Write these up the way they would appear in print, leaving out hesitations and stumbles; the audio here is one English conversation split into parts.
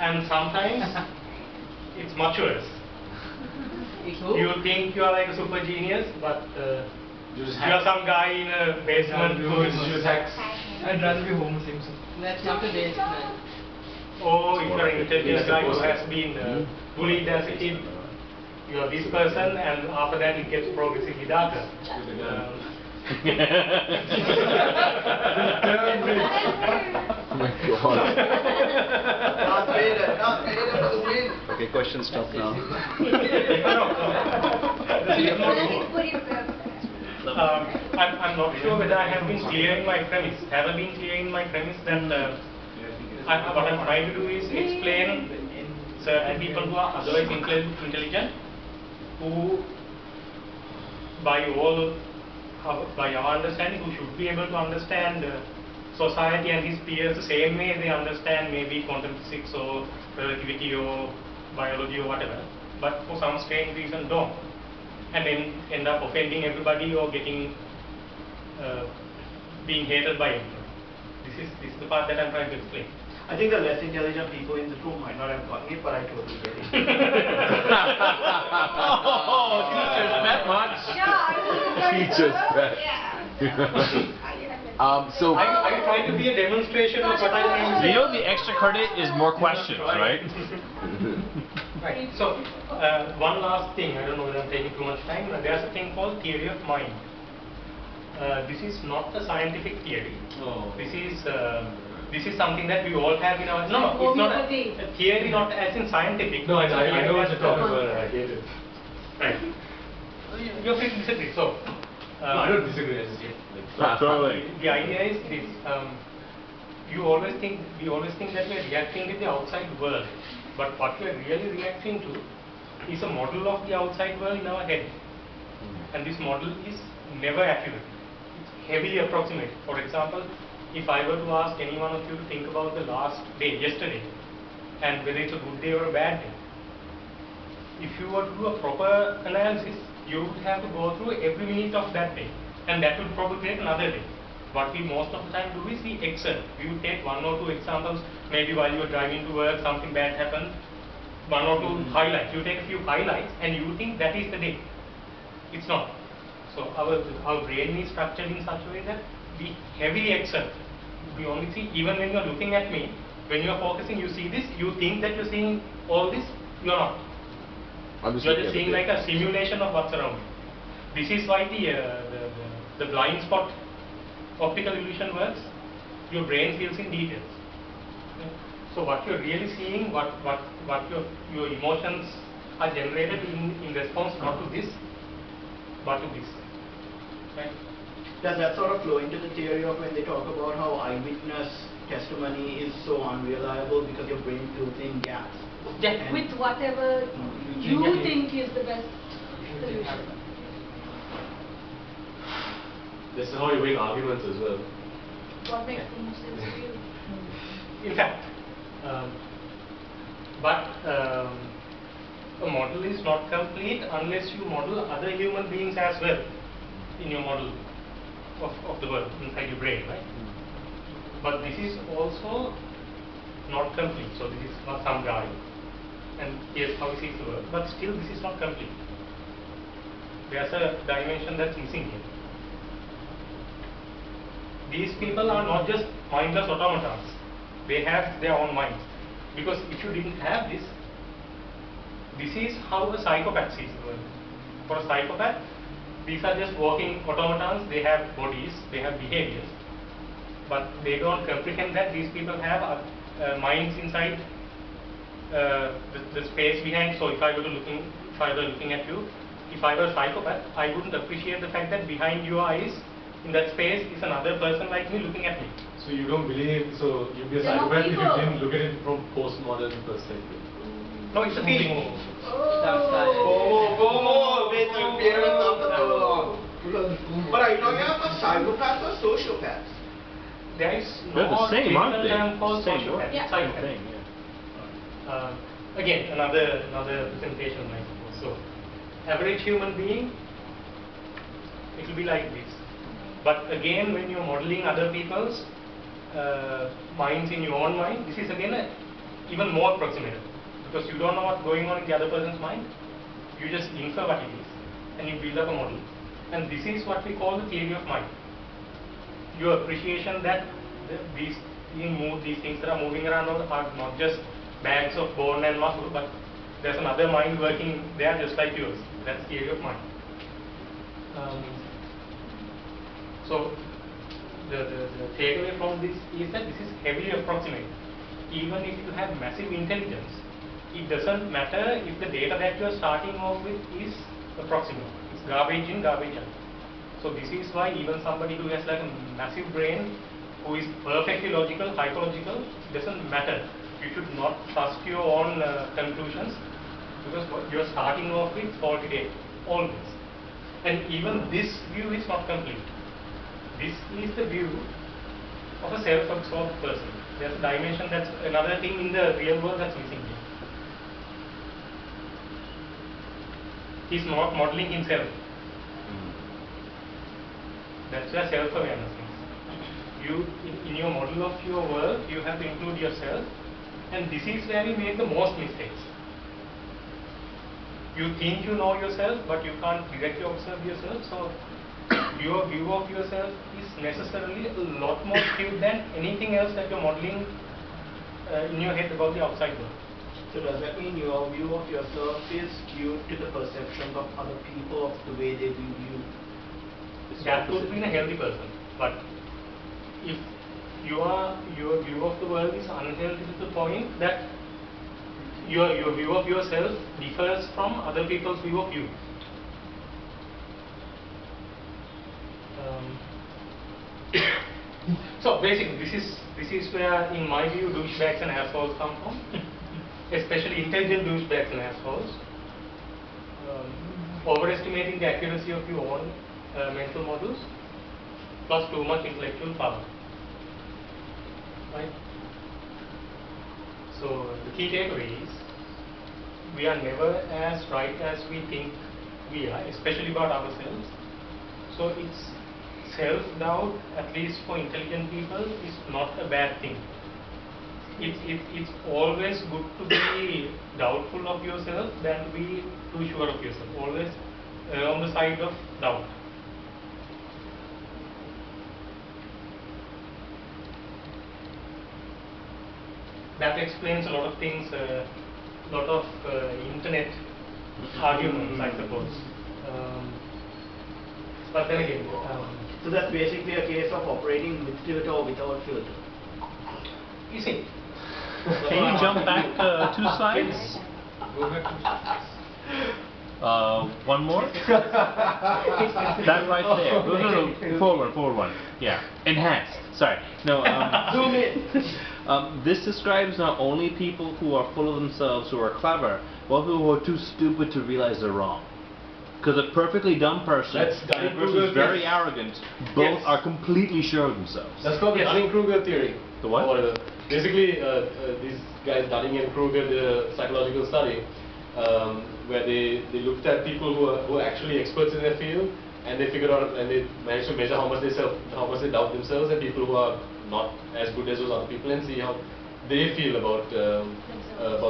And sometimes it's much worse. You think you are like a super genius, but you are some guy in a basement who is hacks. I'd rather be Homer Simpson. That's not a basement. Or if you are an intelligent guy who has been bullied as a kid, you are this person, and after that it gets progressively darker. Oh my God. Okay, question stop now. I'm not sure whether I have been clear in my premise. Have I been clear in my premise that what I'm trying to do is explain certain people who are otherwise intelligent, who by our understanding, who should be able to understand society and his peers the same way they understand maybe quantum physics or relativity or biology or whatever, but for some strange reason don't, and then end up offending everybody or getting being hated by everyone. This is the part that I'm trying to explain. I think the less intelligent people in this room might not have gotten it, but I totally get it. Oh, teachers met much. Teachers met. So I try to be a demonstration of what I mean. You know the extra credit is more questions, right? Right. So one last thing, I don't know whether I'm taking too much time. There's a thing called theory of mind. This is not a scientific theory. Oh. This is something that we all have in our... No, it's not a theory, not as in scientific. No, I know what you're talking about. I get it. Right. You're free to disagree. So, no, I don't disagree. I just get the idea is this. We always think that we are reacting with the outside world. But what we are really reacting to is a model of the outside world in our head. And this model is never accurate. It's heavily approximate. For example, if I were to ask any one of you to think about the last day, yesterday, and whether it's a good day or a bad day, if you were to do a proper analysis, you would have to go through every minute of that day, and that would probably take another day. What we most of the time do is we excel. We would take one or two examples, maybe while you are driving to work, something bad happened, one or two highlights. You take a few highlights and you think that is the day. It's not. So our brain is structured in such a way that we heavily excel. We only see, even when you are looking at me, when you are focusing, you see this, you think that you're seeing all this, you are not. You're just seeing like a simulation of what's around you. This is why the blind spot optical illusion works. Your brain feels in details. Okay? So what you're really seeing, what your emotions are generated in response not to this, but to this. Right? Does that sort of flow into the theory of when they talk about how eyewitness testimony is so unreliable because your brain fills in gaps? Yeah. With whatever you think is the best solution. This is how you win arguments as well. What makes the most sense to you? In fact, a model is not complete unless you model other human beings as well in your model of the world inside your brain, right? But this is also not complete. So this is not some guy, and here's how he sees the world. But still, this is not complete. There's a dimension that's missing here. These people are not just mindless automatons. They have their own minds. Because if you didn't have this is how a psychopath sees the world. For a psychopath, these are just walking automatons. They have bodies, they have behaviors, but they don't comprehend that these people have minds inside the space behind. So if I were looking at you, if I were a psychopath, I wouldn't appreciate the fact that behind your eyes, in that space, is another person like me looking at me. So you don't believe, so you'd be a psychopath if you didn't look at it from postmodern perspective. No, it's a feeling. But are you talking about psychopaths or sociopaths? There is They're the no same, aren't they? term called Same sociopath. word. Yeah. Psychopath. Thing, yeah. Again, another presentation, I suppose. So, average human being, it will be like this. But again, when you're modeling other people's minds in your own mind, this is again a even more approximated, because you don't know what's going on in the other person's mind. You just infer what it is, and you build up a model. And this is what we call the theory of mind. Your appreciation that these things that are moving around are not just bags of bone and muscle, but there's another mind working there just like yours. That's theory of mind. So the takeaway from this is that this is heavily approximate. Even if you have massive intelligence, it doesn't matter if the data that you are starting off with is approximate. It's garbage in, garbage out. So this is why even somebody who has like a massive brain, who is perfectly logical, hyperlogical, doesn't matter. You should not trust your own conclusions, because what you are starting off with faulty data, always. And even this view is not complete. This is the view of a self-absorbed person. There's a dimension, that's another thing in the real world that's missing here. He's not modeling himself. That's where self-awareness is. You, in your model of your world, you have to include yourself, and this is where you make the most mistakes. You think you know yourself, but you can't directly observe yourself, so your view of yourself is necessarily a lot more skewed than anything else that you're modeling in your head about the outside world. So does that mean your view of yourself is skewed to the perceptions of other people of the way they view you? That would be in a healthy person. But if your view of the world is unhealthy to the point that your view of yourself differs from other people's view of you. So basically, this is where, in my view, douchebags and assholes come from, especially intelligent douchebags and assholes. Overestimating the accuracy of your own mental models, plus too much intellectual power. Right? So the key takeaway is, we are never as right as we think we are, especially about ourselves. So it's self-doubt, at least for intelligent people, is not a bad thing. It's always good to be doubtful of yourself than to be too sure of yourself. Always on the side of doubt. That explains a lot of things, a lot of internet arguments, I suppose. But then again, so that's basically a case of operating with filter or without filter. you see, Can you jump back 2 slides? Go back to One more? That right there. No, forward one. Yeah. Enhanced. Sorry. No. Zoom in. This describes not only people who are full of themselves, who are clever, but people who are too stupid to realize they're wrong. Because a perfectly dumb person That's and a person who's very arrogant, both are completely sure of themselves. That's called the Dunning-Kruger theory. The what? Or whatever. Basically, these guys, Dunning and Kruger, did a psychological study where they looked at people who are actually experts in their field, and they figured out, and they managed to measure how much they doubt themselves, and people who are not as good as those other people, and see how they feel about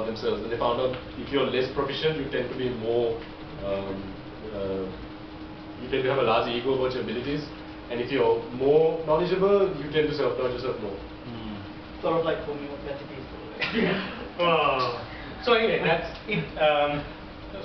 themselves. And they found out if you're less proficient, you tend to be more you tend to have a large ego about your abilities, and if you're more knowledgeable, you tend to self-doubt yourself more. Sort of like homeopathy. so anyway, that's it.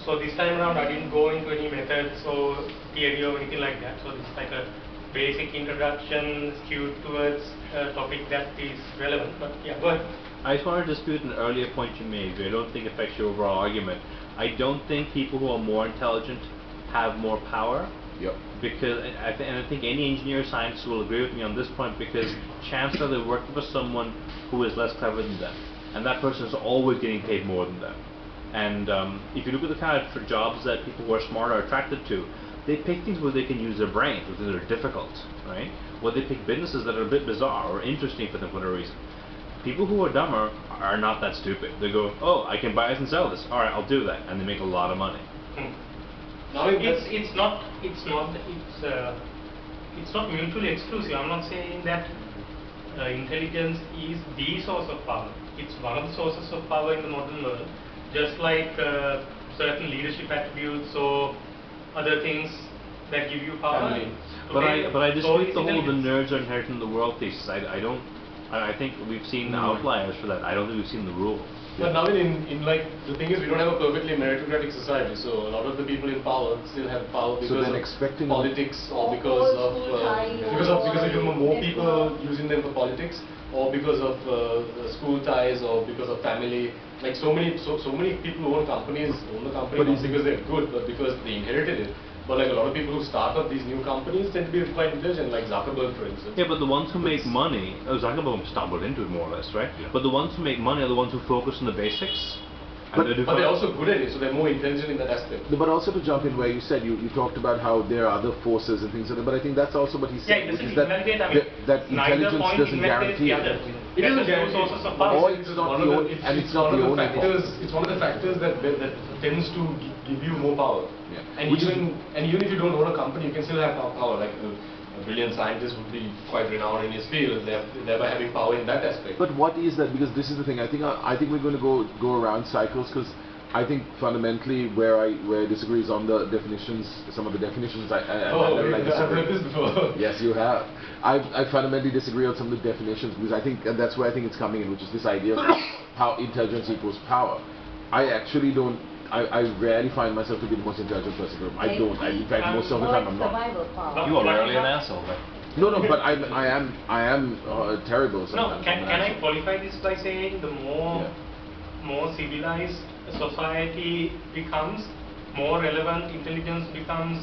So this time around, I didn't go into any methods or theory or anything like that. So this is like a basic introduction skewed towards a topic that is relevant. But yeah, go ahead. I just want to dispute an earlier point you made, but I don't think it affects your overall argument. I don't think people who are more intelligent have more power. Yep. Because I think any engineer or scientist will agree with me on this point, because chances are they're working for someone who is less clever than them, and that person is always getting paid more than them. And if you look at the kind of jobs that people who are smart are attracted to, they pick things where they can use their brains, where they're difficult, right? Or they pick businesses that are a bit bizarre or interesting for them for whatever reason. People who are dumber are not that stupid. They go, oh, I can buy this and sell this. All right, I'll do that, and they make a lot of money. Now it's not mutually exclusive. I'm not saying that intelligence is the source of power. It's one of the sources of power in the modern world. Just like certain leadership attributes or other things that give you power. But I dispute the whole the intelligence. nerds are inheriting the world thesis. I think we've seen outliers for that. I don't think we've seen the rule. But now in like, the thing is, we don't have a perfectly meritocratic society, so a lot of the people in power still have power because then of expecting politics or because of more people using them for politics, or because of school ties, or because of family. Like so many people who own the company not because they're good, but because they inherited it. But like a lot of people who start up these new companies tend to be quite intelligent, like Zuckerberg, for instance. Yeah, but the ones who make money, Zuckerberg stumbled into it more or less, right? Yeah. But the ones who make money are the ones who focus on the basics. But they're also good at it, so they're more intelligent in that aspect. But also to jump in where you said you talked about how there are other forces and things like that, but I think that's also what he said, Yeah, it which is doesn't invalidate, that neither intelligence point doesn't invalidates guarantee the other. it. It That's isn't the two guaranteed. sources of power. Or it's not the only, and it's not the only factors. cause. It's one of the factors that tends to give you more power. Yeah. And even if you don't own a company, you can still have power. Like a brilliant scientist would be quite renowned in his field, thereby having power in that aspect. But what is that? Because this is the thing. I think we're going to go around cycles, because I think fundamentally where I disagree is on the definitions. Some of the definitions I've heard this before. Yes, you have. I fundamentally disagree on some of the definitions, because I think, and that's where I think it's coming in, which is this idea of how intelligence equals power. I actually don't. I rarely find myself to be the most intelligent person in the room. I don't. In fact, most of the time I'm not. Survival power. You are rarely an asshole, right? No, but I am terrible sometimes. No, can I qualify this by saying the more civilized a society becomes, more relevant intelligence becomes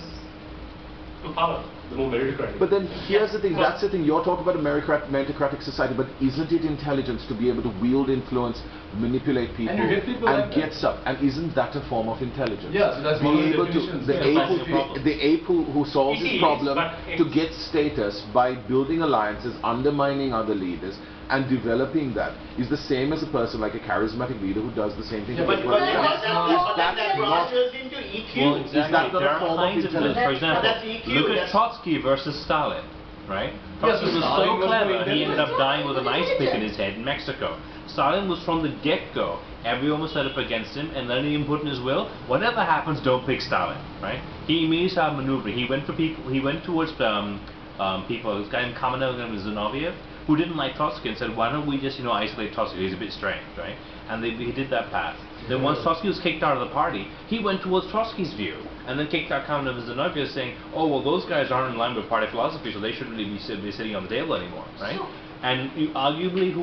to power. The more meritocratic. But then here's the thing, that's the thing, you're talking about a meritocratic society, but isn't it intelligence to be able to wield influence, manipulate people, And you get people and like get that. stuff? And isn't that a form of intelligence? Yeah, so that's Be one of the able to, definitions. the Yeah, ape, solves the problem. the ape who solves It his is, problem but to it's- get status by building alliances, undermining other leaders, and developing that is the same as a person like a charismatic leader who does the same thing. Yeah, to but get but well. that crosses into EQ. Well, Is that not there a are form of kinds of intelligence? For example, that's EQ, look at that's- Trotsky versus Stalin, right? Yeah, Trotsky so was Stalin so was clever, more he ended up intelligent. dying with an ice pick in his head in Mexico. Stalin was from the get-go. Everyone was set up against him, and then he put in his will, whatever happens, don't pick Stalin, right? He immediately started maneuvering. He went for people. He went towards people. This guy named Kamenev and Zinoviev, who didn't like Trotsky, and said, why don't we just isolate Trotsky? He's a bit strange, right? And he did that path. Then once Trotsky was kicked out of the party, he went towards Trotsky's view, and then kicked out Kamenev and Zinoviev, saying, oh well, those guys aren't in line with party philosophy, so they shouldn't really be sitting on the table anymore, right? And arguably,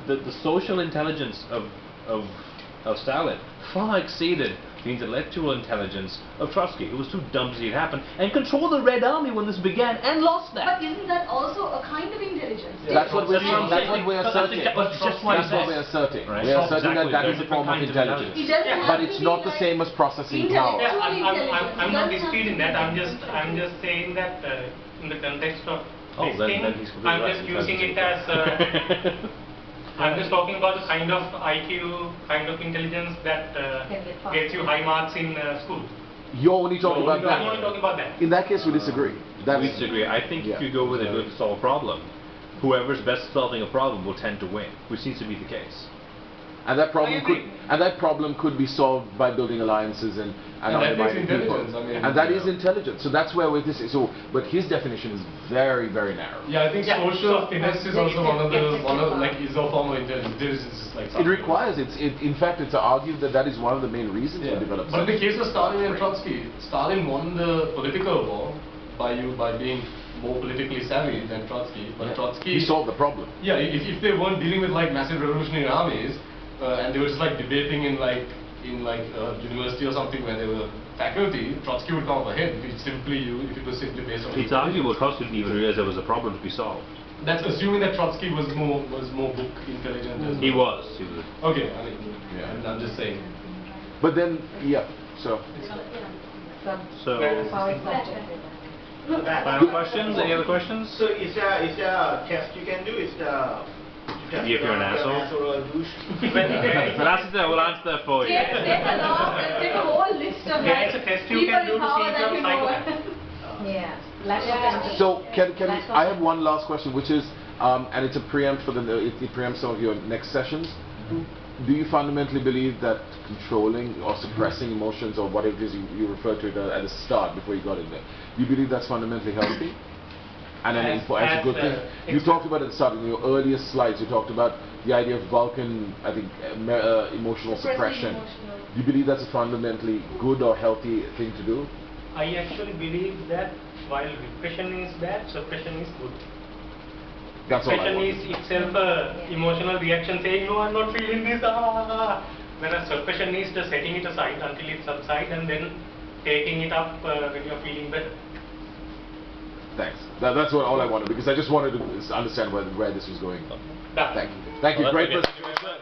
the social intelligence of Stalin far exceeded the intellectual intelligence of Trotsky, who was too dumb to see it happen, and controlled the Red Army when this began, and lost that. But isn't that also a kind of intelligence? That's what we're That's saying. what I'm That's what saying. we're asserting. But just what That's he what said. we're asserting. Right. We're asserting Exactly. that There is are a form of different kinds of intelligence. It doesn't But have it's to not be the like same as processing power. Yeah, intelligence. I'm not Doesn't have disputing to be that. I'm intelligence. just saying that in the context of Oh, this then thing, he's completely I'm right. just using it as. I'm just talking about the kind of IQ, kind of intelligence that gets you high marks in school. You're only talking about I'm only that. talking about that. In that case, we disagree. We disagree. I think if you go with it to solve a problem, whoever's best at solving a problem will tend to win, which seems to be the case. And that I problem could be solved by building alliances and And that takes undermining people. intelligence, I mean, And that is yeah. intelligence. So that's where this is. So, but his definition is very, very narrow. Yeah, I think Yeah, social so- finesse is also one of like is a form of intelligence. This is like It something. requires in fact, it's argued that is one of the main reasons for development. But in the case of Stalin and Trotsky, Stalin won the political war by being more politically savvy than Trotsky. But Trotsky, He solved the problem. yeah, if they weren't dealing with like massive revolutionary armies, and they were just like debating in university or something where they were faculty, Trotsky would come up ahead if it was simply based on. It's arguable Trotsky didn't even realize there was a problem to be solved. That's assuming that Trotsky was more book intelligent as well. He was. Okay, I mean, I'm just saying. But then, yeah. So So, Power is subjective. final questions? Any other questions? So is there a test you can do? Is there test If you're an asshole? or a douche? We'll answer that for you. Take a whole list of Yeah, it's a test you people can do in to power see if that you're you a know. psychopath. Yeah. Lack of empathy. So can Lack of I have one last question, which is and it's a preempt for it preempts some of your next sessions. Do you fundamentally believe that controlling or suppressing emotions, or whatever it is you referred to it at the start before you got in there, do you believe that's fundamentally healthy? And as a good thing? You talked about at the start, in your earliest slides, you talked about the idea of Vulcan, I think, emotional suppression. Do you believe that's a fundamentally good or healthy thing to do? I actually believe that while repression is bad, suppression is good. That's all I Repression wanted. is itself a emotional reaction saying, no, I'm not feeling this, Whereas suppression is just setting it aside until it subsides and then taking it up when you're feeling better. Thanks. That's all I wanted, because I just wanted to understand where this was going. Done. Thank you. Thank you. Well, Great that's okay. presentation.